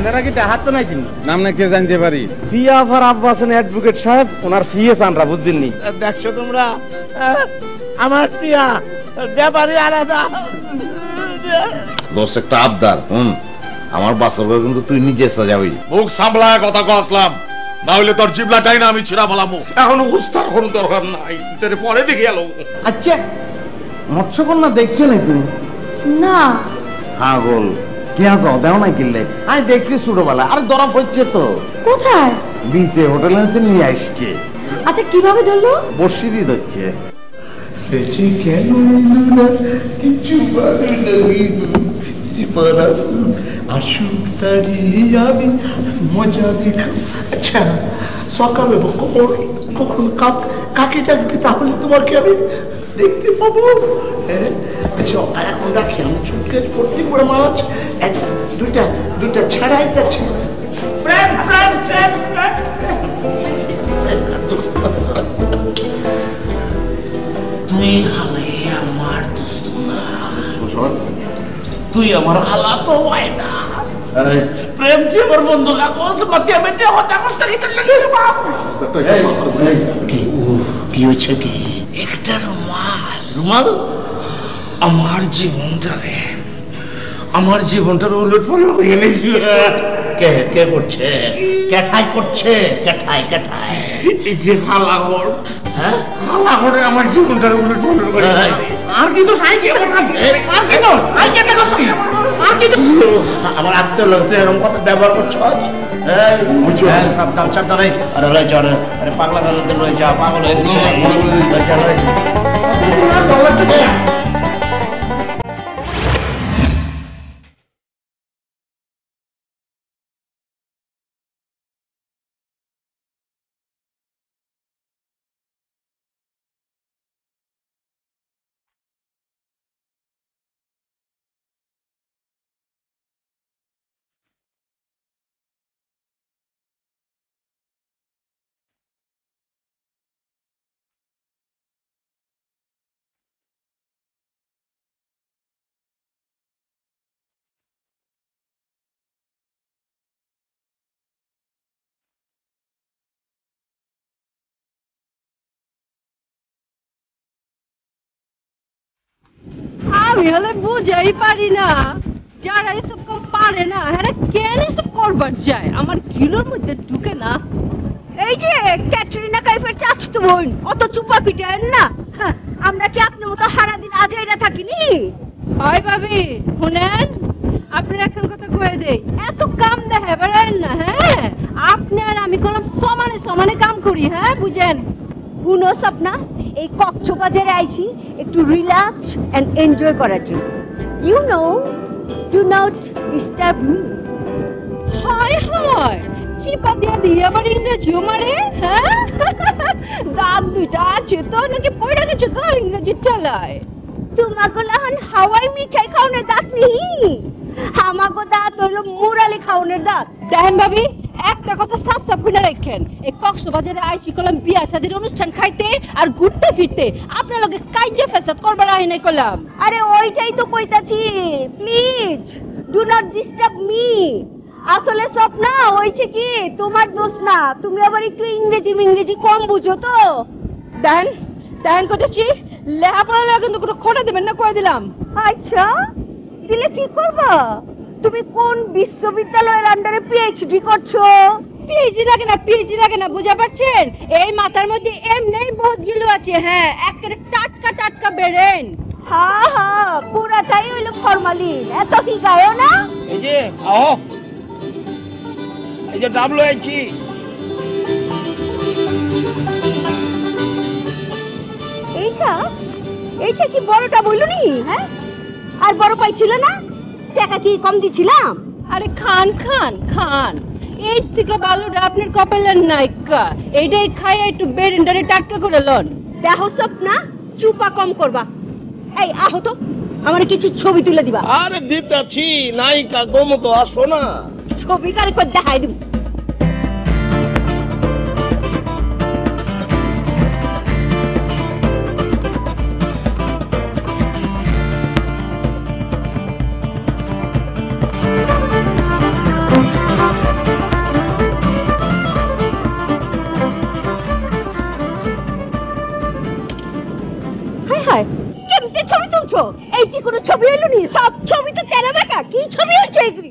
আপনারা কি হাত তো নাইছেন নাম না কে জানতে পারি? ফিয়াফার আব্বাসন অ্যাডভোকেট সাহেব, ওনার ফিয়ে চানরা বুঝছেননি? দেখছো তোমরা আমার প্রিয়া ব্যাপারে আলাদা দোষ একটা আবদার। আমার বাসর ঘর কিন্তু তুই নিজে সাজাবি। মুখ সামলা কথা কসলাম, না হইলে তোর জিবলাটাই না আমি ছিড়া বলামু। এখন উস্তার কোনো দরকার নাই, পরে দেখে গেল। আচ্ছা মৎস্যকন্যা দেখছো না তুমি? না পাগল কে দেও না কিনলে আমি দেখছি ছোটবেলা। আর ধরা পড়ছে তো কোথায়? বিচে হোটেলে নিয়ে আসছে। আচ্ছা কিভাবে ধরলো? বর্ষি দিয়ে ধরছে। কেন কিছু আসুক তারি আমি মজা দেখাব। আচ্ছা সকালে কখন কাকে ডাকবে তাহলে তোমাকে আমি দেখতে পাবো? আচ্ছা এখন রাখি, আমি চুটকে ভর্তি করে মাছ দুইটা ছাড়াই যাচ্ছে। তুই হালে আমার দোস্ত না, তুই আমার হালা তো হয় না। প্রেম যে আমার বন্ধু লাগোস মাকে আমি যে হত্যা করতে লেগে কি হচ্ছে? কি একটা রুমাল আমার জীবনটার উলট পালট হয়ে গেছে। কে করছে? কেঠাই করছে? কেঠাই এই যে হালাঘর, হ্যাঁ হালাঘরে আমার জীবনটার উলট পালট করে। আর কিন্তু আমার আত্মীয় লোক এরকম কথা ব্যবহার করছ? সাবধান সাবধান। আরে লয়ে যাও, আরে পাগলা গানদের লয়ে যাও, পাগল হয়ে গেছে। আমি হলে বুঝাই পারি না, যারা এসব কাম পারে না হ্যাঁ কেন এসব করবার যায়, আমার কিলোর মধ্যে ঢুকে না। এই যে ক্যাটরিনা কাইফের চাচতো বোন, অত চুপা পিটায় না। আমরা কি আপনার মতো সারাদিন আজাইরা থাকিনি? হয় ভাবি শুনেন, আপনার এখন কথা কয়ে দেই, এত কাম দেখে বেড়ান না। হ্যাঁ আপনি আর আমি করলাম সমানে সমানে কাম করি। হ্যাঁ বুঝেন? শুনো স্বপ্না, এই কক্সবাজারে আইছি একটু রিল্যাক্স এন্ড এনজয় করার জন্য। You know, do not disturb me. হয় হয় চিপা দিয়া দিয়ে আবার ইংরেজিও মারে। হ্যাঁ দাঁত দুইটা আছে তো নাকি পড়ে গেছে তো ইংরেজি চালায়? তোমাকে এখন হাওয়াই মিঠাই খাওয়ানোর দাঁত নেই, আমাকে দাঁত হলো মুরালি খাওয়ানোর দাঁত। দেখেন ভাবি, একটা কথা সাফ সাফ করে রাখেন, এই কক্সবাজারে আইছি কলাম বিয়া শাদীর অনুষ্ঠান খাইতে আর ঘুরতে ফিরতে, আপনার লগে কাইজা ফেসাদ করবার আই নাই কলাম। আরে ওইটাই তো কইতাছি, please do not disturb me. আসলে স্বপ্না হইছে কি, তোমার দোষ না, তুমি আবার একটু ইংরেজি কম বুঝো তো। দেখেন দেখেন কইতাছি, লেখাপড়া লাগে কিন্তু কোনো খোটা দেবেন না কয়ে দিলাম। আচ্ছা দিলে কি করবা? তুমি কোন বিশ্ববিদ্যালয়ের আন্ডারে পিএইচডি করছো? পিএইচডি লাগে না বুঝা পারছেন? এই মাথার মধ্যে এমনি বহুত গিলু আছে। হ্যাঁ একেবারে টাটকা বেরেন। হ্যাঁ পুরাটাই হইলো ফরমালিন, এত কি গায়ো না? এই যে আও, এই যে ডাবলো আইছি। এইটা কি বড়টা বলুনি? হ্যাঁ আর বড় পাইছিল না? টাকা কি কম দিছিলাম? আরে খান এই থেকে ভালোটা আপনার কপালের নাইকা, এইটাই খাই একটু বেরেন্ডারে টাটকা করে লন। দেখো স্বপ্না, চুপা কম করবা। এই আহো তো, আমার কিছু ছবি তুলে দিবা। আরে দিতাছি, নায়িকা গোমতো আসো না। ছবি কারে করে দেখাই দিব। সব ছবি তো তেরা বেকা, কি ছবি হচ্ছে এগুলি?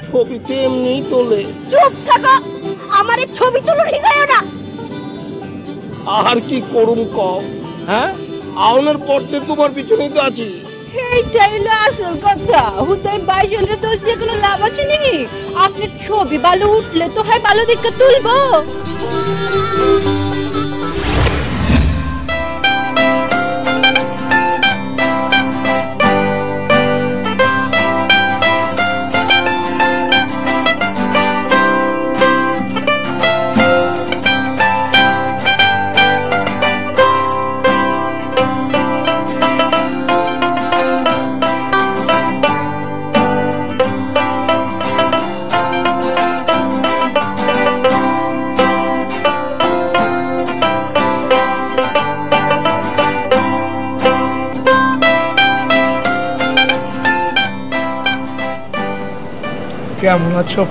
ছবিতে এমনি তোলে। চুপ থাকো, আমার এই ছবি তুলো শিখায়ও না। আর কি করুম কও? হ্যাঁ, আউনের পড়তে তোমার পিছনেই তো আছি। এইটাই হলো আসল কথা। হুদাই বাইজনের দোষ দিয়ে কোনো লাভ আছে নি? আপনার ছবি ভালো উঠলে তো হয় ভালো দিকে তুলবো। কেমন আছো?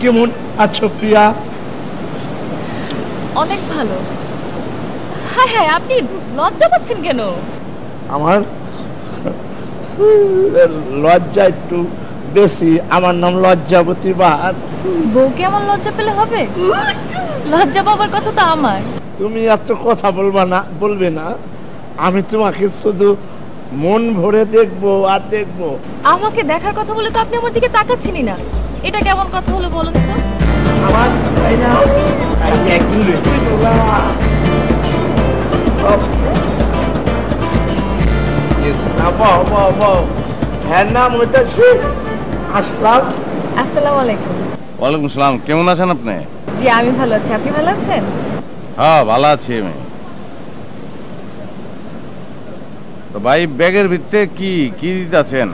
কেমন আছো প্রিয়া? অনেক ভালো। হ্যাঁ হ্যাঁ, আপনি লজ্জা পাচ্ছেন কেন? আমার লজ্জা একটু বেশি। আমার নাম লজ্জাবতী বাহার। বউকে আমার লজ্জা পেলে হবে? লজ্জা পাবার কথা তো আমার। তুমি এত কথা বলবে না। আমি তোমাকে শুধু মন ভরে দেখবো আর দেখবো। আমাকে দেখার কথা বলে তো আপনি আমার দিকে তাকাচ্ছেনই না। এটা কেমন কথা হলো বলুন তো? আমার তাই না, একদিন বেশি বলা। হ্যাঁ নাম ওইটা শেষ। আসলাম। আসসালামু আলাইকুম। ওয়ালাইকুম সালাম। কেমন আছেন আপনি? জি আমি ভালো আছি, আপনি ভালো আছেন? হ্যাঁ ভালো আছি আমি। তো ভাই ব্যাগের ভিতরে কি কি দিতেছেন?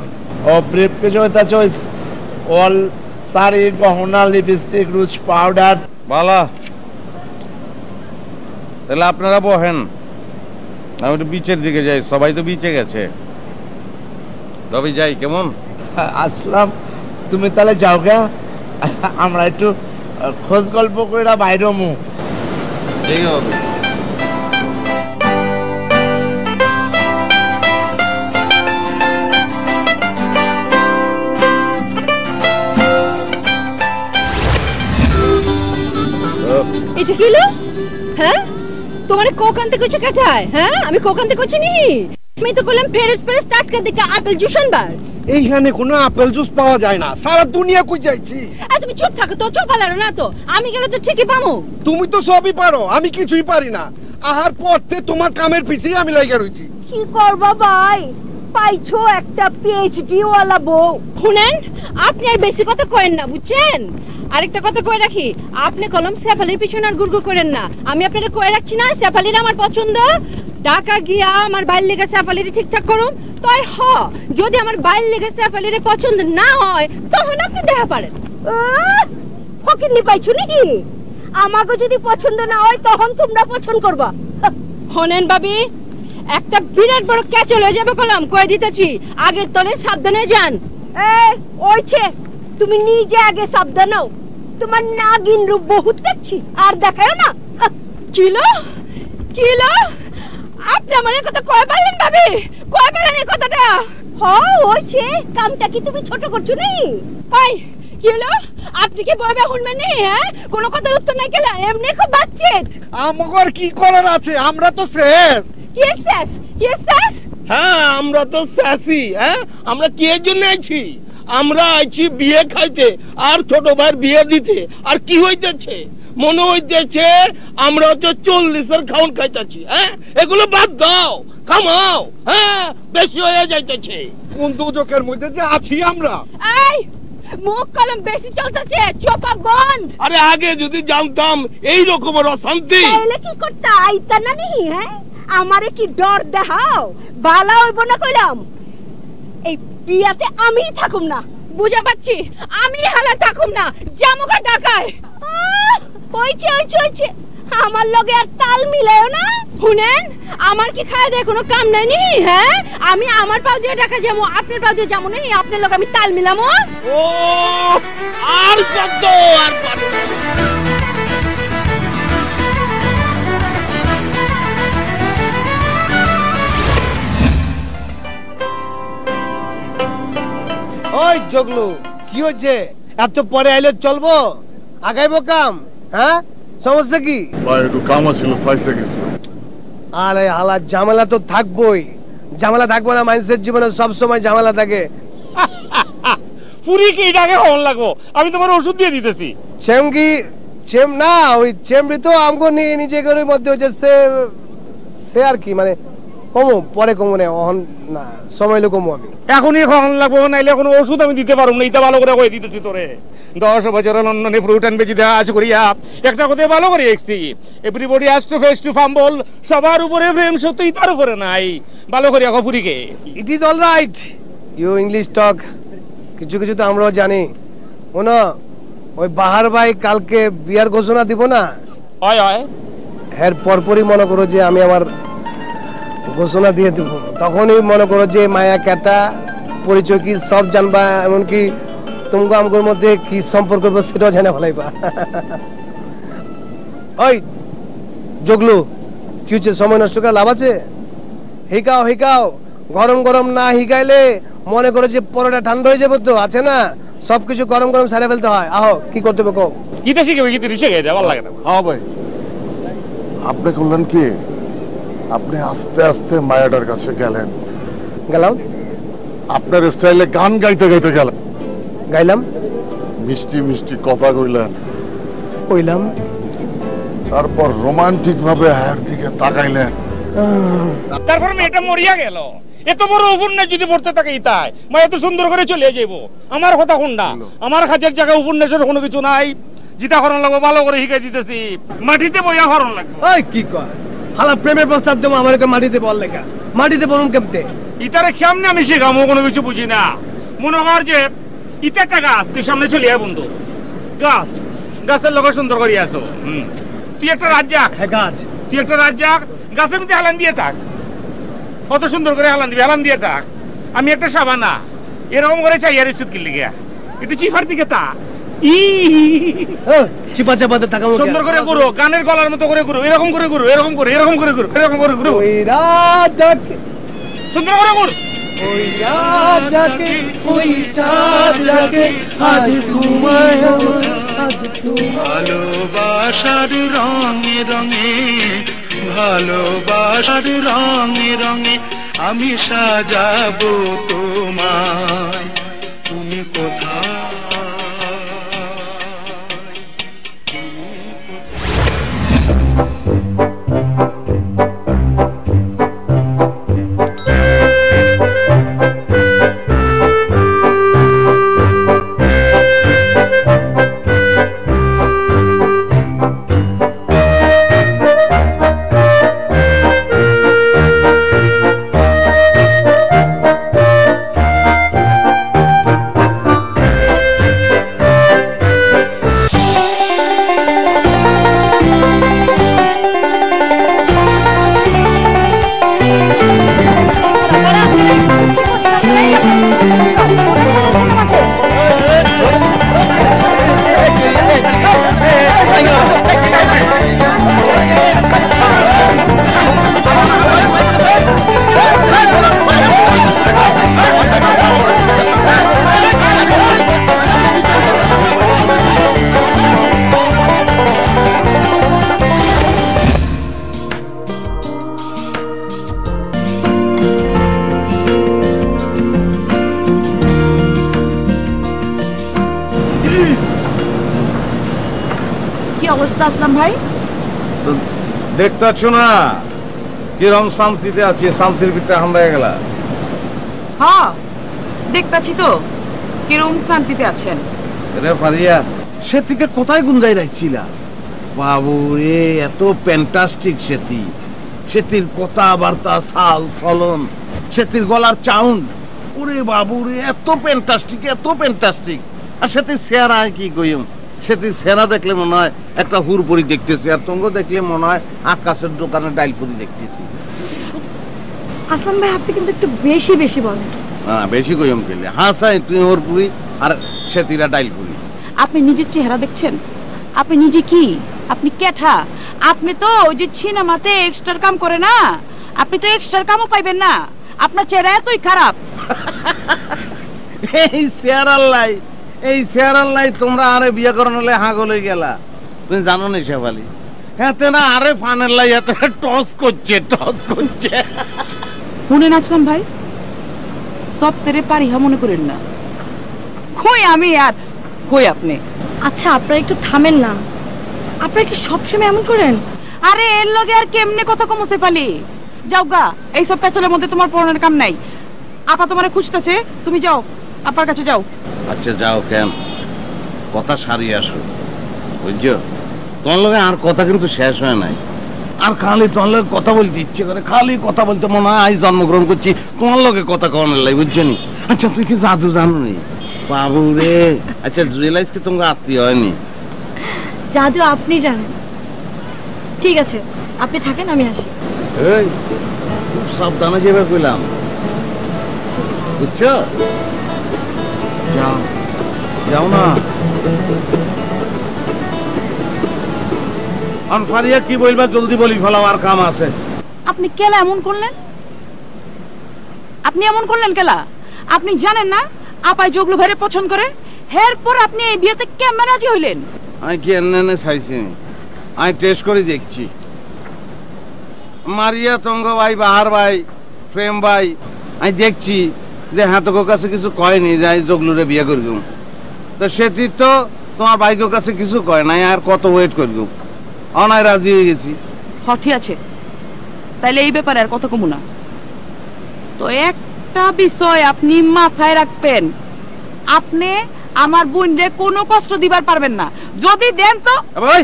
ও ব্রিফকেস হইতা চয়েস, অল শাড়ি, গহনা, লিপস্টিক, রুজ পাউডার। ভালো, তাহলে আপনারা বহেন, আমি একটু বিচের দিকে যাই। সবাই তো বিচে গেছে। রবি যাই কেমন? আসলাম। তুমি তাহলে যাও গে, আমরা একটু খোঁজ গল্প করে বাইরে মু। ঠিক হবে। এটা কি হলো? হ্যাঁ, তোমারে কোক আনতে কইছো কেটায়? হ্যাঁ, আমি কোক আনতে কইছি নি? আমি তো কইলাম ফেরেস ফেরেস টাটকা দিকে আপেল জুস আনবার। এইখানে কোনো আপেল জুস পাওয়া যায় না, সারা দুনিয়া কই যাইছি। তুমি চুপ থাকো তো, চুপ পালারো না তো। আমি গেলে তো ঠিকই পামু। তুমি তো সবই পারো, আমি কিছুই পারি না। আহার পড়তে তোমার কামের পিছেই আমি লাগা রইছি। কি করবা ভাই, পাইছো একটা পিএইচডি ওয়ালা বউ। শুনেন, আপনি আর বেশি কথা কয়েন না, বুঝছেন? আরেকটা কথা কয়ে রাখি, আপনি কলম সেফালির পিছনে আর গুড়গুড় করেন না। আমি আপনারা কয়ে রাখছি না, সেফালির আমার পছন্দ। ঢাকা গিয়া আমার বাইর লেগে সেফালির ঠিকঠাক করুন। তাই যদি আমার বাইর লেগে সেফালির পছন্দ না হয়, তখন আপনি দেখা পারেন। ফকিরনি পাইছো নাকি? আমাকে যদি পছন্দ না হয় তখন তোমরা পছন্দ করবা। হনেন ভাবি, একটা বিরাট বড় ক্যাচল হয়ে যাবে কলম, কয়ে দিতেছি। আগের তলে সাবধানে যান। ওইছে, তুমি নিজে আগে সাবধান হও। তোমার নাগিন রূপ বহুত দেখছি, আর দেখাও না। কিলো কিলো, আপনি আমার কথা কয় পারলেন ভাবি? কয় পারলেন এই কথাটা? ওইছে, কামটা কি তুমি ছোট করছো নি? ভাই কি হলো? আপনি কি বলবে শুনবেন নি? হ্যাঁ, কোনো কথার উত্তর নাই কেলা, এমনি খুব বাচ্চেত। আমগর কি করার আছে, আমরা তো শেষ। কি শেষ? কি শেষ? হ্যাঁ, আমরা তো শেষই। হ্যাঁ, আমরা কি এর জন্য আইছি? আমরা আইছি বিয়ে খাইতে আর ছোট ভাইয়ের বিয়ে দিতে। আর কি হইতেছে? মনে হইতেছে আমরা হচ্ছে 40-এর খাওন খাইতেছি। হ্যাঁ, এগুলো বাদ দাও, থামাও। হ্যাঁ, বেশি হয়ে যাইতেছে। কোন দুজকের মধ্যে যে আছি আমরা। এই মুখ কলম বেশি চলতেছে, চোপা বন্ধ। আরে আগে যদি জানতাম এই রকমের অশান্তি, তাইলে কি করতে আইতা না নি? হ্যাঁ, আমারে কি ডর দেখাও? বালা হইব না কইলাম। এই বিয়াতে আমি থাকুম না। বুঝা পাচ্ছি, আমি হালা থাকুম না, জামুকা ঢাকায়। হইছে, আমার লগে আর তাল মিলায়ও না। শুনেন, আমার কি খাওয়া দেয় কোনো কাম নাই নি? হ্যাঁ, আমি আমার পাও দিয়ে ঢাকা যাবো, আপনার পাও দিয়ে যাবো না। আপনার লগে আমি তাল মিলামো। ও আর কত আর কত। ওই জগলু কি হচ্ছে? এত পরে আইলে চলবো? আগাইবো কাম? হ্যাঁ, সমস্যা কি? ভাই একটু কাম ছিল, ফাইসে গেছে। আরে হালা, ঝামেলা তো থাকবোই। ঝামেলা থাকবো না? মানুষের জীবনে সব সময় ঝামেলা থাকে। পুরি কি এটাকে হন লাগবো? আমি তোমার ওষুধ দিয়ে দিতেছি। চেমকি চেম না, ওই চেমড়ি তো আমগো নিয়ে নিজে করে মধ্যে হচ্ছে সে আর কি মানে কমো, পরে কমো না, অহন না, সময় কমো। আমি এখনই হন লাগবো, নাইলে কোনো ওষুধ আমি দিতে পারবো না। এটা ভালো করে হয়ে দিতেছি তোরে। 10 বছরের লন্ডনে ফ্রুট অ্যান্ড ভেজি দেওয়া আছে করিয়া একটা কথা ভালো করে দেখছি, everybody has to face to fumble. সবার উপরে প্রেম, সত্যি তার উপরে নাই। ভালো করে এখন পুরিকে। It is all right, you English talk. কিছু কিছু তো আমরাও জানি। শোনো, ওই বাহার ভাই কালকে বিয়ার ঘোষণা দিব না? হয় হয়, এর পরপরই মনে করো যে আমি আমার ঘোষণা দিয়ে দেবো। তখনই মনে করো যে মায়া কেটা, পরিচয় কি সব জানবা, এমনকি তোমাকে আমগোর মধ্যে কি সম্পর্ক সেটাও জানা ফেলাইবা। ওই জগলু, কি হচ্ছে? সময় নষ্ট করে লাভ আছে? হিকাও হিকাও, গরম গরম না হিকাইলে মনে করো যে পরোটা ঠান্ডা হয়ে যাবে। তো আছে না, সবকিছু গরম গরম সারে ফেলতে হয়। আহো, কি করতে হবে কও? গীতা শিখে গীতা শিখে যায়, ভালো লাগে না। হ্যাঁ ভাই, আপনি করলেন কি? আপনি আস্তে আস্তে মায়াটার কাছে গেলেন, গেলাম আপনার স্টাইলে গান গাইতে গাইতে গেলেন, গাইলাম, মিষ্টি মিষ্টি কথা কইলেন, কইলাম, তারপর রোমান্টিক ভাবে হায়ের দিকে তাকাইলেন। তারপর মেয়েটা মরিয়া গেল। এত বড় উপন্যাস যদি পড়তে থাকে তাই মা এত সুন্দর করে চলে যাইব। আমার কথা কোনটা? আমার কাজের জায়গায় উপন্যাসের কোনো কিছু নাই। জিতা হরণ লাগবে, ভালো করে শিখাই দিতেছি। মাটিতে বইয়া হরণ লাগবে। ওই কি কয় হালা, প্রেমের প্রস্তাব দেবো আমাকে মাটিতে বল লেখা? মাটিতে বলুন কেমতে? ইতারে কেমনে আমি শেখামো, কোনো কিছু বুঝি না। মনে কর যে ইটা একটা গাছ, তুই সামনে চলে আয় বন্ধু। গাছ, গাছের লোক সুন্দর করে আসো। তুই একটা রাজ্জাক। হ্যাঁ গাছ, তুই একটা রাজ্জাক, গাছের মধ্যে হেলান দিয়ে থাক। কত সুন্দর করে হেলান দিবি, হেলান দিয়ে থাক। আমি একটা সাবানা, এরকম করে চাই আর ইস্যুত কিনলে গিয়া একটু চিফার দিকে তা চিপা চাপাতে থাকা সুন্দর করে ঘুরো, গানের গলার মতো করে ঘুরো, এরকম করে ঘুরো, এরকম করে, এরকম করে ঘুরো, এরকম করে ঘুরো, সুন্দর করে ঘুর। ওই রাত ডাকে, ওই চাঁদ ডাকে, আজ তোমায় আমার, আজ ভালোবাসার রঙে রঙে, ভালোবাসার রঙে রঙে আমি সাজাবো তোমায়। তুমি কোথায়? আসলাম ভাই, দেখতে পাচ্ছ না কিরম শান্তিতে আছি? শান্তির ভিতরে হামলা গেল। হ্যাঁ দেখতাছি তো কিরম শান্তিতে আছেন। রে ফারিয়া, সে থেকে কোথায় গুনগাই রাখছিলা? বাবু রে, এত ফ্যান্টাস্টিক সেটি, সেটির কথাবার্তা, সাল চলন, সেটির গলার চাউন্ড, ওরে বাবু রে, এত ফ্যান্টাস্টিক, এত ফ্যান্টাস্টিক। আর সেটির চেহারা কি কইম, সেটির চেহারা দেখলে মনে হয় একটা হুরপুরি দেখতেছি, আর তোমরা দেখলে মনে হয় আকাশের দোকানে ডাইলপুরি দেখতেছি। আসলাম ভাই, আপনি কিন্তু একটু বেশি বেশি বলেন। হ্যাঁ, বেশি কইম কেলে? হ্যাঁ সাই, তুই হুরপুরি আর সেটিরা ডাইলপুরি। আপনি নিজের চেহারা দেখছেন? আপনি নিজে কি? আপনি কেঠা? আপনি তো ওই যে সিনেমাতে এক্সট্রার কাম করে না, আপনি তো এক্সট্রার কামও পাইবেন না। আপনার চেহারা এতই খারাপ। এই শেয়ার আল্লাহ তোমরা আরে বিয়ে করানো হলে হাগল হয়ে গেলা। তুমি জানো না শেফালি, এতে না আরে ফানের লাই এতে টস করছে। শুনে নাচলাম ভাই, সব তেরে পারি মনে করেন না। কই আমি আর কই আপনি? আচ্ছা আপনারা একটু থামেন না, আপনারা কি সবসময় এমন করেন? আরে এর লগে আর কেমনে কথা কমছে পালি? যাও গা, এইসব পেছলের মধ্যে তোমার পড়ানোর কাম নাই। আপা তোমারে খুঁজতেছে, তুমি যাও আপার কাছে যাও। আচ্ছা যাও, কেন কথা সারিয়ে আসো, বুঝছো? তোমার লগে আর কথা কিন্তু শেষ হয় নাই। আর খালি তোমার লগে কথা বলতে ইচ্ছে করে, খালি কথা বলতে মনে হয় আজ জন্মগ্রহণ করছি তোমার লগে কথা কওয়ানোর লাই, বুঝছো নি? আচ্ছা তুই কি জাদু জানো নি বাবু রে? আচ্ছা জুয়েলাইজ কি তোমাকে আত্মীয় হয়নি? জাদু আপনি জানেন। ঠিক আছে আপনি থাকেন, আমি আসি। এই খুব সাবধানে যাবে কইলাম, বুঝছো? যাও যাও না। ফারিয়া কি বলবা জলদি বলি ফেলাও, আর কাম আছে। আপনি কেলা এমন করলেন? আপনি এমন করলেন কেলা? আপনি জানেন না আপাই জগলু ভাইরে পছন্দ করে? এরপর আপনি এই বিয়েতে কেমন রাজি হইলেন? আমি কি এনে চাইছি, আমি টেস্ট করে দেখছি। মারিয়া তঙ্গ ভাই, বাহার ভাই, প্রেম ভাই, আমি দেখছি যে হ্যাঁ তোর কাছে কিছু কয়নি যে আমি জগলুরে বিয়ে করব। তো সেটি তো তোমার ভাইকের কাছে কিছু কয় নাই, আর কত ওয়েট করব? অনায় রাজি হয়ে গেছি। ঠিক আছে, তাইলে এই ব্যাপারে আর কত কমু না। তো একটা বিষয় আপনি মাথায় রাখবেন, আপনি আমার বোনরে কোনো কষ্ট দিবার পারবেন না। যদি দেন তো ভাই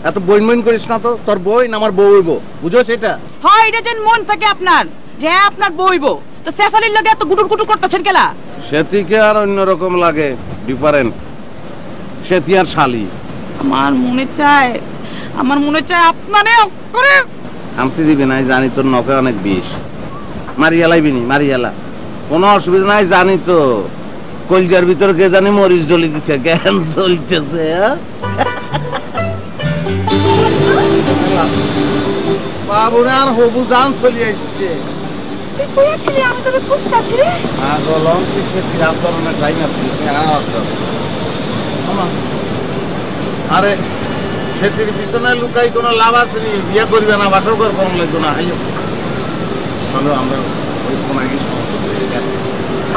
এত বইন করিস না তো, তোর বই না আমার বউ হইব, বুঝো সেটা? হয় এটা যেন মন থাকে আপনার যে আপনার বউ হইব। তো সেফালির লাগে এত গুটুর গুটুর করতেছেন কেলা? সেটিকে আর অন্যরকম লাগে, ডিফারেন্ট। সেটি আর শালি। আমার মনে চায় আপনারে করে হামসি দিবি না, জানি তোর নখে অনেক বিষ। মারিয়া লাইবি নি, মারিয়ালা, কোনো অসুবিধা নাই। জানি তো কলজার ভিতর কে জানি মরিচ ডলি দিছে, কেন চলতেছে। বাবুরে আর হবু জান চলে আসছে। তুই কইয়াছিলি আমি তোকে খুঁজতাছি রে। হ্যাঁ গলম কিসে ফিরাম করনে টাইম আছে। আরে সেটির পিছনে লুকাই কোনো লাভ আছে নি? বিয়ে করবে না, বাসর ঘর কম লাগতো না। আইও চলো আমরা ওই সময় কি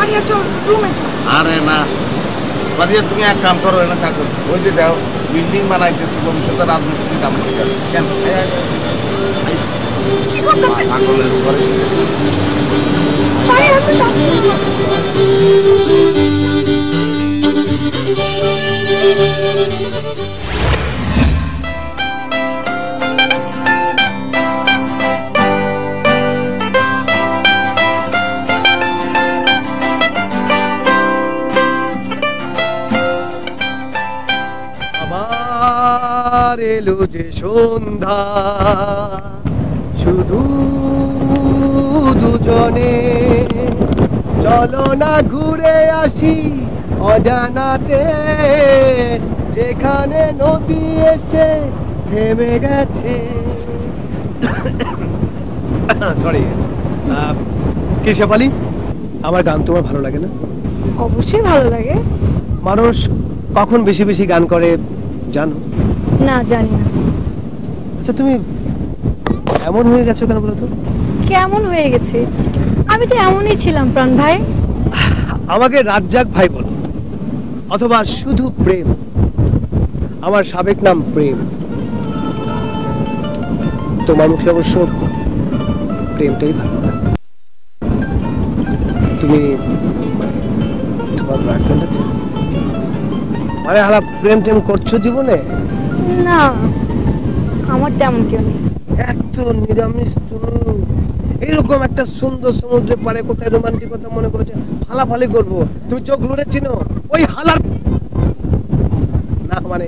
আরিয়া চল রুমে চল। আরে না বাদিয়া, তুমি এক কাম করো, এনে থাকো। ওই যে দাও বিল্ডিং বানাইতেছি, ভবিষ্যতে রাজনীতি কাম করতে কেন কি করতেছ? পাগলের উপরে আরে আমি আবার এলো যে সন্ধ্যা, শুধু দুজনে চলো না ঘুরে আসি অজানাতে, যেখানে নদী এসে থেমে গেছে। সরি, কি শেফালি, আমার গান তোমার ভালো লাগে না? অবশ্যই ভালো লাগে। মানুষ কখন বেশি বেশি গান করে জানো? না জানি না। আচ্ছা তুমি এমন হয়ে গেছো কেন বলো তো? কেমন হয়ে গেছে? আমি তো এমনই ছিলাম প্রাণ ভাই। আমাকে রাজ্জাক ভাই বলো, অথবা শুধু প্রেম। আমার সাবেক নাম প্রেম। তোমার মুখে অবশ্য প্রেমটাই ভালো না। তুমি তোমার বয়ফ্রেন্ড আছে? আরে হালা প্রেম টেম করছো জীবনে? না আমার তেমন কেউ নেই। এত নিরামিষ তুমি। এইরকম একটা সুন্দর সমুদ্রের পারে কোথায় রোমান্টিকতা মনে করেছে ফালাফালি করবো? তুমি চোখ লুড়ে চিনো ওই হালার না? মানে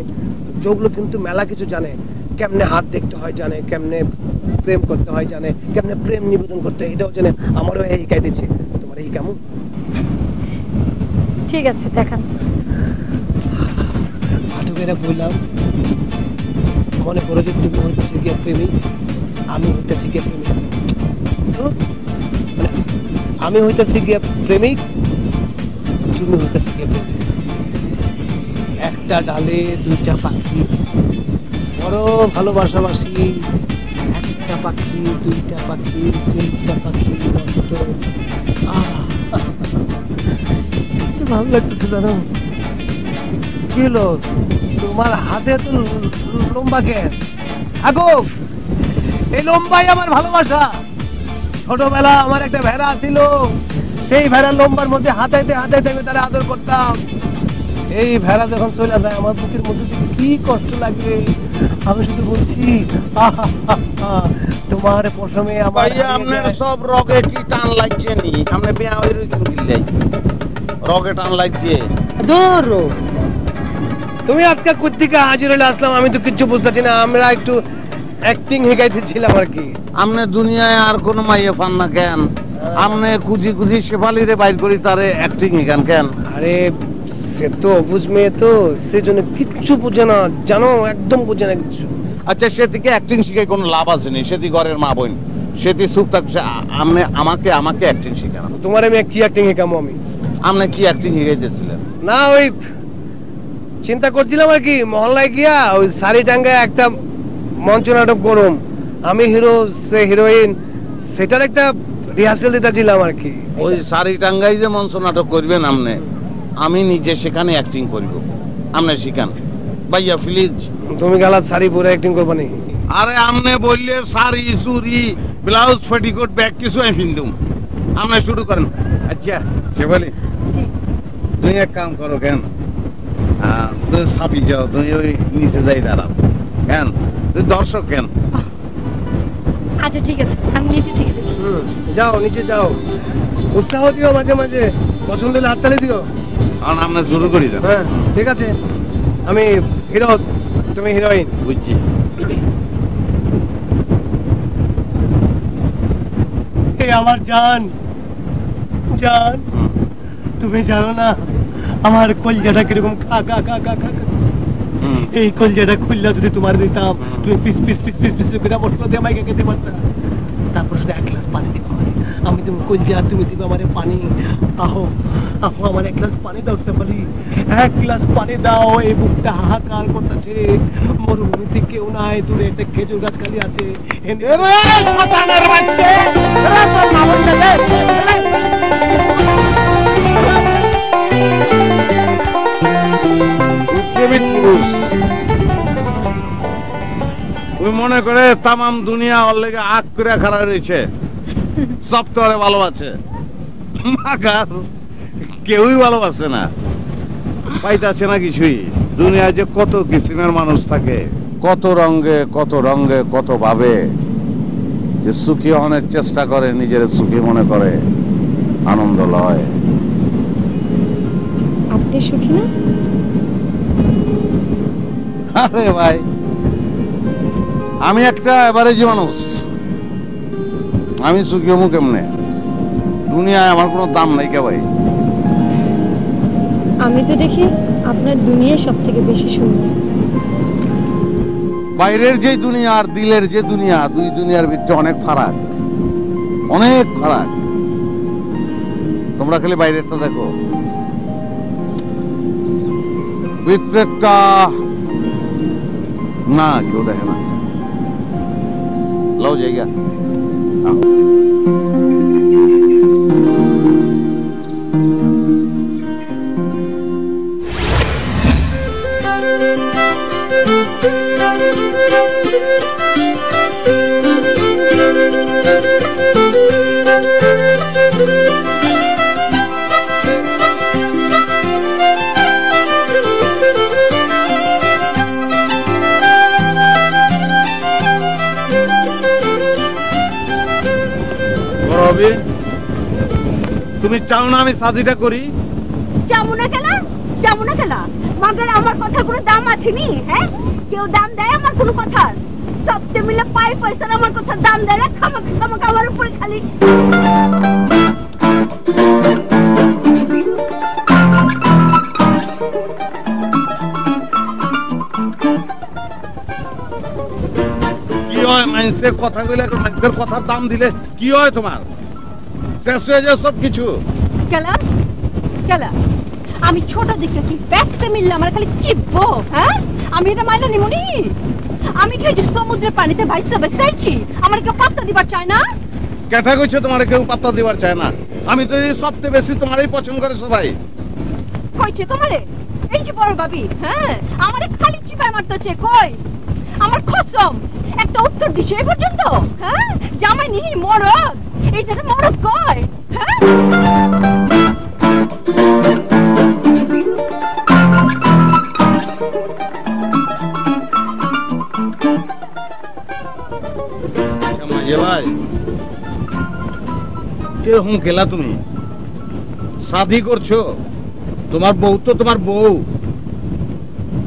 চোখগুলো কিন্তু মেলা কিছু জানে, কেমনে হাত দেখতে হয় জানে, কেমনে প্রেম করতে হয় জানে, কেমনে প্রেম নিবেদন করতে হয় এটাও জানে। আমারও এই শিখাই দিচ্ছে। তোমার এই কেমন? ঠিক আছে দেখান। ভাটুকেরা বললাম মনে করে যে তুমি হইতেছে গিয়ে প্রেমিক, আমি হইতেছি গিয়ে প্রেমিক। আমি হইতেছি গিয়ে প্রেমিক, তুমি হতে থেকে একটা ডালে দুইটা পাখি, বড় ভালোবাসাবাসি, একটা পাখি দুইটা পাখি তিনটা পাখি নষ্ট। ভালো লাগতেছে জানো? কি হলো তোমার হাতে তো লম্বা কেন? আগো এই লম্বাই আমার ভালোবাসা। ছোটবেলা আমার একটা ভেড়া ছিল, সেই ভেড়ার লম্বার মধ্যে হাতাইতে হাতাইতে আমি তারা আদর করতাম। এই ভেড়া যখন চলে যায় আমার বুকের মধ্যে কি কষ্ট লাগে। আমি শুধু বলছি তোমার পশমে আমার আপনার সব রগে কি টান লাগছে নি? আপনি বিয়া হই যাই রগে টান লাগছে। ধরো তুমি আজকে কোত্থেকে হাজির হলে আসলাম আমি তো কিচ্ছু বুঝতেছি না। আমরা একটু অ্যাক্টিং শিখাইতেছিলাম আর কি। আপনি দুনিয়ায় আর কোন মাইয়া পান না কেন? আপনি কুজি কুজি শেফালিরে বাইর করি তারে অ্যাক্টিং শিখান কেন? আরে সে তো বুঝ মেয়ে তো, সেজন্য কিচ্ছু বুঝে না জানো, একদম বুঝে না কিছু। আচ্ছা সেদিকে অ্যাক্টিং শিখাই কোনো লাভ আছে নি? সেটি ঘরের মা বোন, সেটি চুপ থাকছে। আপনি আমাকে অ্যাক্টিং শিখান। তোমার আমি কি অ্যাক্টিং শিখাবো? আমি আপনি কি অ্যাক্টিং শিখাইতেছিলেন? না ওই চিন্তা করছিলাম আর কি, মহল্লায় গিয়া ওই শাড়ি টাঙ্গায় একটা মঞ্চ নাটক করুম, আমি হিরো সে হিরোইন, সেটার একটা রিহার্সেল দিতেছিলাম আর কি। ওই শাড়ি টাঙ্গাই যে মঞ্চ নাটক করবেন আপনি, আমি নিজে সেখানে অ্যাক্টিং করব। আপনি শিখান ভাইয়া প্লিজ। তুমি গালা শাড়ি পরে অ্যাক্টিং করবা নি? আরে আপনি বললে শাড়ি চুরি ব্লাউজ পেটিকোট ব্যাগ কিছু আমি পিনতুম। আপনি শুরু করেন। আচ্ছা শেফালি তুই এক কাম করো কেন, তুই সাপি যাও, তুই ওই নিচে যাই দাঁড়াও কেন, তুই দর্শক কেন। আচ্ছা ঠিক আছে, আমি নিচে থেকে দেবো। যাও নিচে যাও, উৎসাহ দিও মাঝে মাঝে, পছন্দ হলে হাততালি দিও। কারণ আমরা শুরু করি তো। হ্যাঁ ঠিক আছে, আমি হিরো তুমি হিরোইন। বুঝছি। আমার জান জান, তুমি জানো না আমার কলজাটা কিরকম খা খা খা খা খা। এই কলজাটা খুললা যদি তোমার দিতাম, তুমি piece piece piece piece piece করে মশলা দিয়ে আমাকে খেতে পারতা। তারপর শুধু এক গ্লাস পানি দিবা, আমি তুমি কলজা, তুমি দিবা আমারে পানি। আহো আহো আমার এক গ্লাস পানি দাও শেফালি, এক গ্লাস পানি দাও। এই বুকটা হাহাকার করতেছে, মরুভূমিতে কেউ নাই, দূরে একটা খেজুর গাছ খালি আছে। তুই মনে করে তামাম দুনিয়া ওর লেগে আগ করে খাড়া রয়েছে, সব তো ওরে ভালোবাসে, কেউই ভালোবাসে না, পাইতাছে না কিছুই। দুনিয়ায় যে কত কিসিমের মানুষ থাকে, কত রঙে কত ভাবে, যে সুখী হওয়ার চেষ্টা করে, নিজের সুখী মনে করে, আনন্দ লয়। আপনি সুখী না? আরে ভাই আমি একটা এভারেজ মানুষ, আমি সুখী হবো কেমনে? দুনিয়ায় আমার কোনো দাম নাই কে ভাই। আমি তো দেখি আপনার দুনিয়া সব থেকে বেশি সুন্দর। বাইরের যে দুনিয়া আর দিলের যে দুনিয়া, দুই দুনিয়ার ভিতরে অনেক ফারাক, অনেক ফারাক। তোমরা খালি বাইরেরটা দেখো, ভিতরেরটা না কেউ দেখে না। লো জায়গা তুমি চাও না আমি শাদিটা করি? যাবো না খেলা মাগার আমার কথার কোনো দাম আছে নি? হ্যাঁ কেউ দাম দেয় আমার কোনো কথার? সবতে মিলে পাই পয়সার আমার কথার দাম দেয় না, খামাখা আমার উপরে খালি। কি হয় মানুষের কথা কইলে, মানুষের কথার দাম দিলে কি হয়? তোমার শেষ হয়ে যায় সব কিছু। খেলা আমি ছোট দিকে কি ব্যাগতে মিললে আমার খালি চিপবো? হ্যাঁ, আমি এটা মাইলা নিমুনি। আমি কি যে সমুদ্রের পানিতে ভাইসা ভাইসাইছি, আমার কেউ পাত্তা দিবার চায় না? কেটা কইছে তোমার কেউ পাত্তা দিবার চায় না? আমি তো এই সবচেয়ে বেশি তোমারই পছন্দ করে সবাই। কইছে তোমারে? এই যে বড় ভাবি, হ্যাঁ আমারে খালি চিপায় মারতেছে। কই আমার কসম, একটা উত্তর দিছে এই পর্যন্ত? হ্যাঁ, জামাই নিহি মরদ, এইটা মরদ কয়? হ্যাঁ, ভাই কিরকম গেলা তুমি? শাদি করছো, তোমার বউ তো তোমার বউ,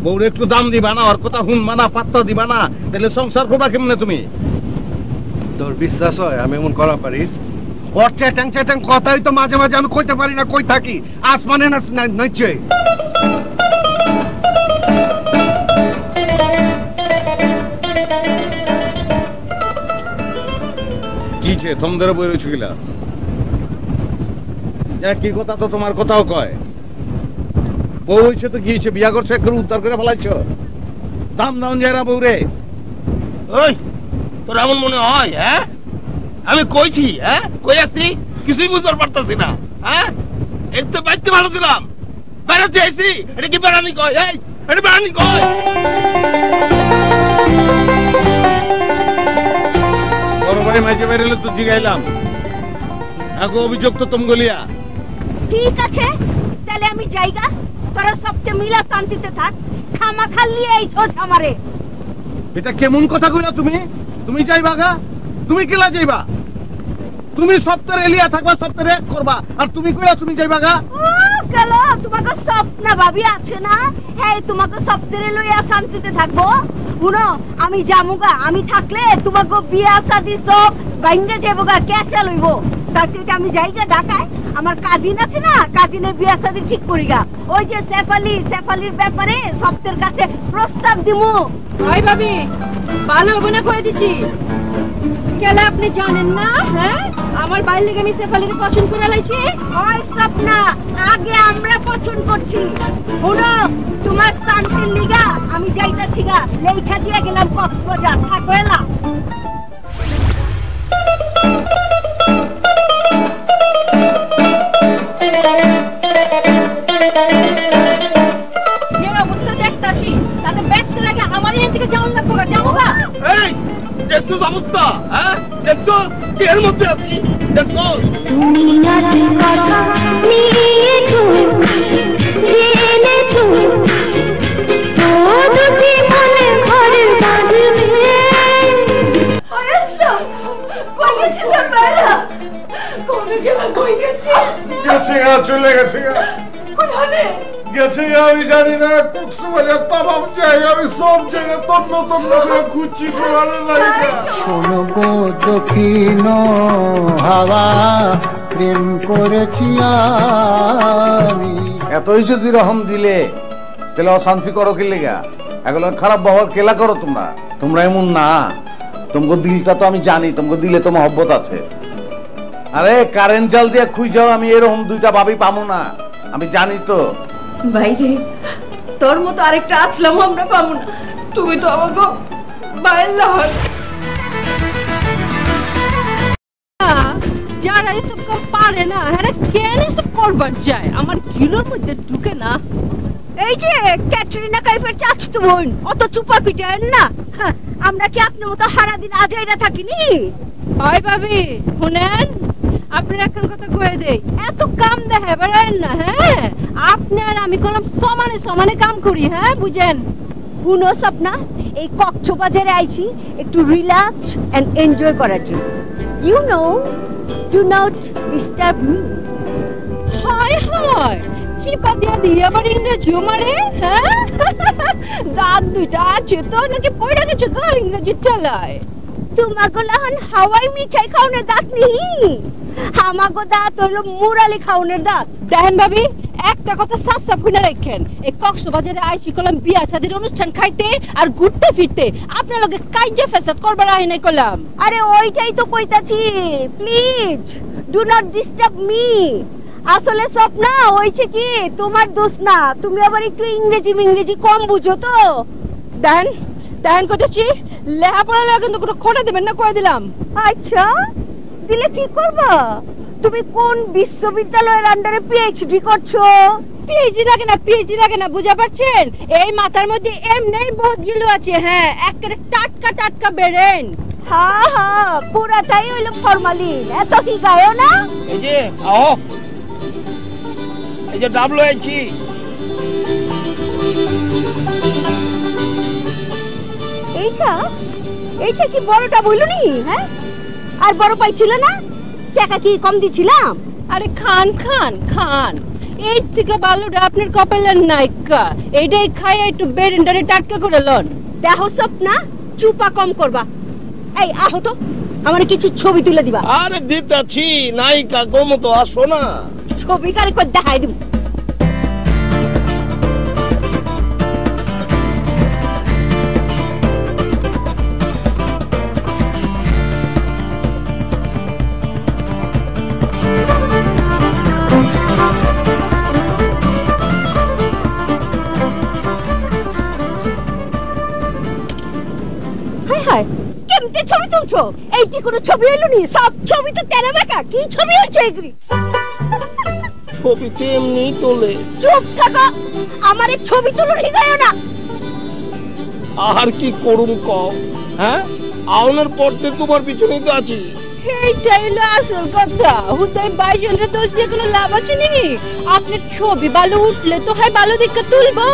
বউর একটু দাম দিবা না, ওর কথা শুনবা না, পাত্তা দিবা না, তাহলে সংসার করবা কেমনে তুমি? তোর বিশ্বাস হয় আমি এমন করা পারি? ওর চ্যাটাং চ্যাটাং কথাই তো মাঝে মাঝে আমি কইতে পারি না, কই থাকি আসমানে না নিচে। কিছে তোমাদের বই রয়েছে গিলা? কি কথা তো তোমার কথাও কয়। বউ হয়েছে তো কি হয়েছে, বিয়া করছে একটু উদ্ধার করে ফেলাইছ, দাম দাম যায় না বউ রে। ওই তোর এমন মনে হয়? হ্যাঁ, আমি কইছি, হ্যাঁ কই আসছি, কিছুই বুঝতে পারতাছি না। হ্যাঁ, এই তো বাইতে ভালো ছিলাম, বেড়াতে আইছি, এটা কি বেড়ানি কয়? এই এটা বেড়ানি কয়? বড় ভাই মাঝে বেরোলে তো জিগাইলাম, এখন অভিযোগ তো তুমি গলিয়া। ঠিক আছে, তাহলে আমি যাইগা, তোরা সবতে মিলা শান্তিতে থাক, খামা খালি এই ছোছ আমারে। এটা কেমন কথা কইলা তুমি? তুমি যাইবা গা? তুমি কেলা যাইবা? তুমি সপ্তাহে এলিয়া থাকবা, সপ্তাহে এক করবা, আর তুমি কইলা তুমি যাইবা গা? ও গেল, তোমাকে স্বপ্ন ভাবি আছে না, হ্যাঁ তোমাকে সপ্তাহে লইয়া শান্তিতে থাকবো। শুনো, আমি যামুগা, আমি থাকলে তোমাকে বিয়া শাদি সব ভাঙ্গে যাবগা, কেচা লইব। তার চেয়ে আমি যাইগা ঢাকায়, আমার কাজিন আছে না, কাজিনের বিয়া শাদি ঠিক করিগা। ওই যে সেফালির ব্যাপারে সপ্তের কাছে প্রস্তাব দিমু। ওই ভাবি ভালো হবে না কয়ে দিচ্ছি, কেলা আপনি জানেন না? হ্যাঁ, আমার বাইরে লেগে আমি সেফালিকে পছন্দ করে লাইছি। ওই স্বপ্না, আগে আমরা পছন্দ করছি। শুনো, তোমার শান্তির লিগা আমি যাইতাছি গা, লেখা দিয়ে গেলাম কক্সবাজার, থাকো এলা। যে অবস্থা দেখতাছি তাতে ব্যস্ত লাগে আমার এখান থেকে যাওয়ার লাগবো, যাবো গা। এই দেখছো অবস্থা? হ্যাঁ দেখছো কি এর মধ্যে আছি? দেখছো চলে গেছে গেছে, আমি জানি না। কক্সবাজার তামাম জায়গা, আমি সব জায়গা তন্ন তন্ন করে খুঁজছি, শোনো গো দক্ষিণ হাওয়া, প্রেম করেছি আমি। এতই যদি রহম দিলে তাহলে অশান্তি করো কি লেগা? এগুলো খারাপ ব্যবহার কেলা করো তোমরা? তোমরা এমন না, তোমাকে দিলটা তো আমি জানি, তোমাকে দিলে তো মহব্বত আছে। আরে কারেন্ট জাল দিয়ে খুঁজ যাও, আমি এরকম দুইটা ভাবি পাবো না, আমি জানি তো। বাইরে তোর মতো আরেকটা আসলাম আমরা পাবো না, তুমি তো আমাকে বাইরে লহর। যারা এসব পারে না, হ্যাঁ কেন এসব করবার যায়, আমার কিলোর মধ্যে ঢুকে না। এই যে ক্যাটরিনা কাইফের চাচতো বোন, অত চুপা পিটায় না। আমরা কি আপনার মতো সারাদিন আজাইরা থাকিনি? হয় ভাবি শুনেন, আপনার একটা কথা কয়ে দেই, এত কাম দেখে বেড়ায় না। হ্যাঁ, আপনি আর আমি করলাম সমানে সমানে কাম করি। হ্যাঁ বুঝেন? শুনো স্বপ্না, এই কক্সবাজারে আইছি একটু রিল্যাক্স এন্ড এনজয় করার জন্য। You know, do not disturb me. হায় হায়, চিপা দিয়া দিয়ে আবার ইংরেজিও মারে। হ্যাঁ, দাঁত দুইটা আছে তো নাকি পড়ে গেছে গা ইংরেজি চালায়? তোমাকে লহন হাওয়াই মিঠাই খাওনের দাঁত নেই, আমাগো দাঁত হলো মুরালি খাওনের দাঁত। দেখেন ভাবি, একটা কথা সাফ সাফ করে রাখেন, এই কক্সবাজারে আইছি কলাম বিয়া শাদীর অনুষ্ঠান খাইতে আর ঘুরতে ফিরতে, আপনার লগে কাইজা ফেসাদ করবার আই নাই কলাম। আরে ওইটাই তো কইতাছি, please do not disturb me. আসলে স্বপ্ন হইছে কি তোমার দোষ না, তুমি আবার একটু ইংরেজি কম বুঝো তো। দেন কইতেছি লেখাপড়া লাগে কিন্তু কোনো খোটা দেবেন না কই দিলাম। আচ্ছা দিলে কি করবা? তুমি কোন বিশ্ববিদ্যালয়ের আন্ডারে পিএইচডি করছো? পিএইচডি লাগে না বুঝা পাচ্ছেন? এই মাথার মধ্যে এমনি বহুত গিলু আছে। হ্যাঁ একেবারে টাটকা বেরেন। হ্যাঁ পুরাটাই হইলো ফরমালিন, এত কি গায়ো না? এই যে আও, এই যে ডাবলো আইছি। এইটা কি বড়টা বলুনি? হ্যাঁ আর বড় পাইছিল না? টাকা কি কম দিছিলাম? আরে খান এই থেকে বালুটা আপনার কপালের নাইকা, এইটাই খাই একটু বেরেন্ডারে টাটকা করে লন। দেখো স্বপ্না চুপা কম করবা। এই আহো তো আমার কিছু ছবি তুলে দিবা। আরে দিতাছি, নায়িকা গোমো তো আসো না। ছবি কারে কই দেখাই দিব। কেমতে ছবি তুলছো? এইটি কোনো ছবি হইলো নি? সব ছবি তো তেরা বেকা। কি ছবি হচ্ছে এগুলি? ছবি তো এমনি তোলে। চুপ থাকো, আমার এই ছবি তুলো শিখায়ও না। আর কি করুম কও? হ্যাঁ আউনের পড়তে তোমার পিছনেই তো আছি। এইটাই হলো আসল কথা। হুদাই বাইজনের দোষ দিয়ে কোনো লাভ আছে নি? আপনার ছবি ভালো উঠলে তো হয় ভালো দিকে তুলবো।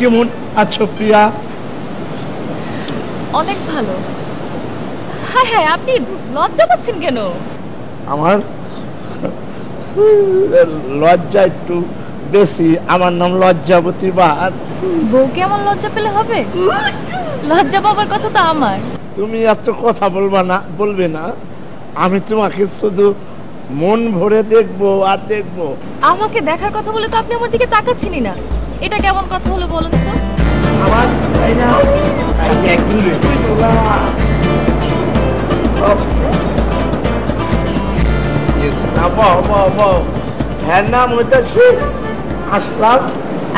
কেমন আছো প্রিয়া? অনেক ভালো। হ্যাঁ আপনি লজ্জা পাচ্ছেন কেন? আমার লজ্জা একটু বেশি। আমার নাম লজ্জাবতী বাদ। বউকে আমার লজ্জা পেলে হবে? লজ্জা পাবার কথা তো আমার। তুমি এত কথা বলবে না। আমি তোমাকে শুধু মন ভরে দেখবো আর দেখবো। আমাকে দেখার কথা বলে তো আপনি আমার দিকে তাকাচ্ছেনই না। এটা কেমন কথা হলো বলেন তো? আমার তাই না,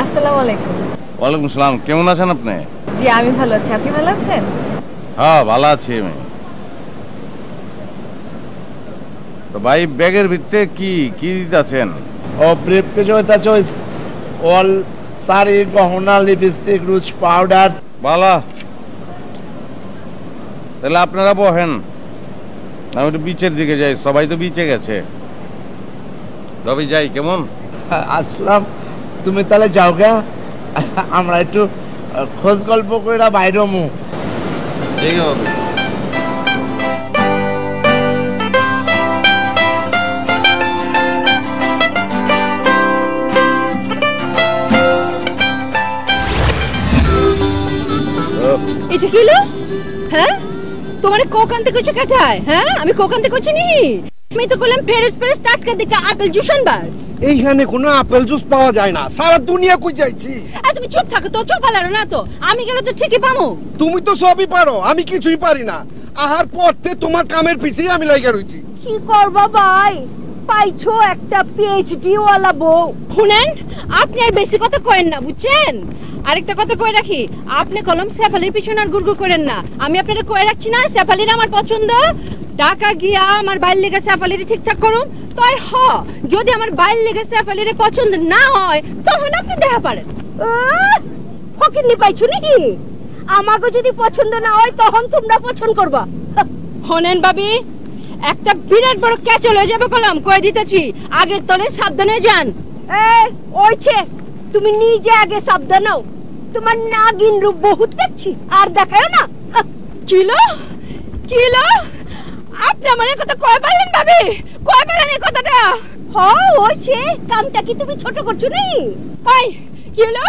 আসসালামু আলাইকুম। ওয়ালাইকুম আসসালাম। কেমন আছেন আপনি? জি আমি ভালো আছি, আপনি ভালো আছেন? হ্যাঁ ভালো আছি আমি। তো ভাই ব্যাগের ভিতরে কি দিতেছেন? ও ব্রিফকেস হইতাছে অল শাড়ি গহনা লিপস্টিক রুজ পাউডার। ভালো, তাহলে আপনারা বহেন, আমি একটু বিচের দিকে যাই। সবাই তো বিচে গেছে, রবি যাই। কেমন আসলাম, তুমি তাহলে যাও গা, আমরা একটু খোঁজ গল্প করে বাইরে মু। ঠিক আছে। এটা কি হলো? হ্যাঁ তোমারে কোকান্তে কিছু কাটায়? হ্যাঁ আমি কোকান্তে করছি নি। আমি তো বললাম ফেরেস টাটকা দিকা আপেল জুস আনবার। এইখানে কোনো আপেল জুস পাওয়া যায় না, সারা দুনিয়া কই যাইছি। তুমি চুপ থাকো তো, চুপ আলারো না তো। আমি গেলে তো ঠিকই পামু। তুমি তো সবই পারো, আমি কিছুই পারি না। আহার পড়তে তোমার কামের পিছেই আমি লাগা রইছি। কি করবা ভাই, পাইছো একটা পিএইচডি ওয়ালা বউ। শুনেন, আপনি আর বেশি কথা কয়েন না বুঝছেন। আরেকটা কথা কয়ে রাখি, আপনি কলম সেফালির পিছনে আর গুড়গুড় করেন না। আমি আপনারা কয়ে রাখছি না, সেফালির আমার পছন্দ। ঢাকা গিয়া আমার বাইর লেগে সেফালির ঠিকঠাক করুন। তাই যদি আমার বাইর লেগে সেফালির পছন্দ না হয় তখন আপনি দেখা পারেন। ফকিরনি পাইছো নাকি? আমাকে যদি পছন্দ না হয় তখন তোমরা পছন্দ করবা। হনেন ভাবি, একটা বিরাট বড় ক্যাচল হয়ে যাবে কলম কয়ে দিতেছি। আগের তলে সাবধানে যান। ওইছে তুমি নিজে আগে সাবধান হও, তোমার নাগিন রূপ বহুত দেখছি, আর দেখাও না। কিলো কিলো আপনি আমার কথা কয় পারলেন ভাবি, কয় পারলেন এই কথাটা? ওইছে কামটা কি তুমি ছোট করছো নি? ভাই কিলো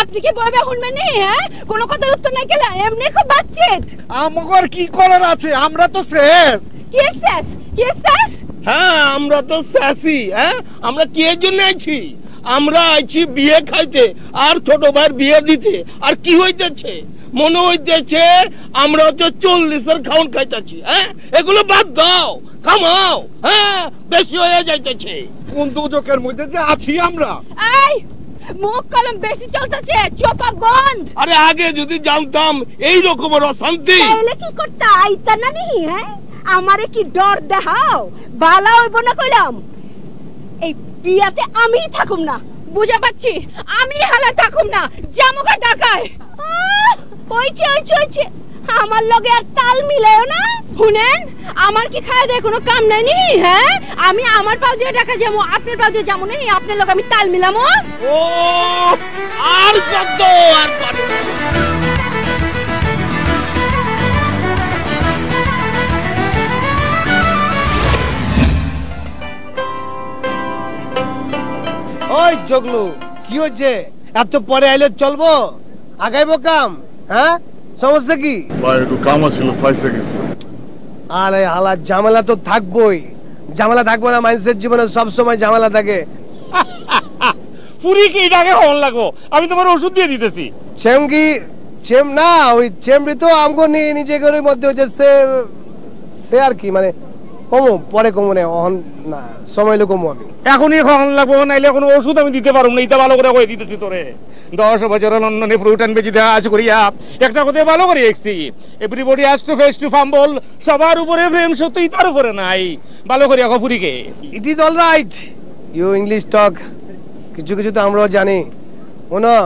আপনি কি বলবে শুনবেন নি? হ্যাঁ কোনো কথার উত্তর নাই কেলা, এমনি খুব বাচ্চেত। আমগর কি করার আছে, আমরা তো শেষ। কি শেষ কি শেষ? হ্যাঁ আমরা তো শেষই। হ্যাঁ আমরা কি এর জন্য আইছি? আমরা আইছি বিয়ে খাইতে আর ছোট ভাইয়ের বিয়ে দিতে। আর কি হইতেছে? মনে হইতেছে আমরা হচ্ছে 40-এর খাওন খাইতেছি। হ্যাঁ এগুলো বাদ দাও, থামাও। হ্যাঁ বেশি হয়ে যাইতেছে। কোন দুজকের মধ্যে যে আছি আমরা। এই মুখ কলম বেশি চলতেছে, চোপা বন্ধ। আরে আগে যদি জানতাম এই রকমের অশান্তি তাহলে কি করতে আইতা না নি? হ্যাঁ আমারে কি ডর দেখাও? বালা হইব না কইলাম। এই বিয়াতে আমি থাকুম না। বুঝা পাচ্ছি, আমি হালা থাকুম না, জামুকা ঢাকায়। ওইছে ওইছে ওইছে আমার লগে আর তাল মিলায়ও না। শুনেন আমার কি খাওয়া দেয় কোনো কাম নাই নি? হ্যাঁ আমি আমার পাও দিয়ে ঢাকা যাবো, আপনার পাও দিয়ে যাবো না, আপনার লগে আমি তাল মিলামো। ও আর কত আর কত। ওই জগলু কি হচ্ছে? এত পরে আইলে চলবো? আগাইবো কাম? হ্যাঁ সমস্যা কি? ভাই একটু কাম ছিল, পয়সা গেছে। আরে হালা ঝামেলা তো থাকবোই। ঝামেলা থাকবো না? মানুষের জীবনে সব সময় ঝামেলা থাকে। পুরি কি ডাকে হন লাগবো? আমি তোমার ওষুধ দিয়ে দিতেছি। চেমগি চেম না, ওই চেমড়ি তো আমগো নিয়ে নিজে করে মধ্যে হচ্ছে সে আর কি মানে কমো পরে কমো না, অহন না সময় লো কমো। আমি এখনই হন লাগবো, নাইলে কোনো ওষুধ আমি দিতে পারবো না। এটা ভালো করে কয়ে দিতেছি তোরে। 10 বছরের লন্ডনে ফ্রুট অ্যান্ড ভেজি দেওয়া আছে করিয়া একটা কথা ভালো করে দেখছি, everybody has to face to fumble. সবার উপরে প্রেম সত্যি, তার উপরে নাই। ভালো করে এখন পুরিকে। It is all right, you English talk. কিছু কিছু তো আমরাও জানি। শোনো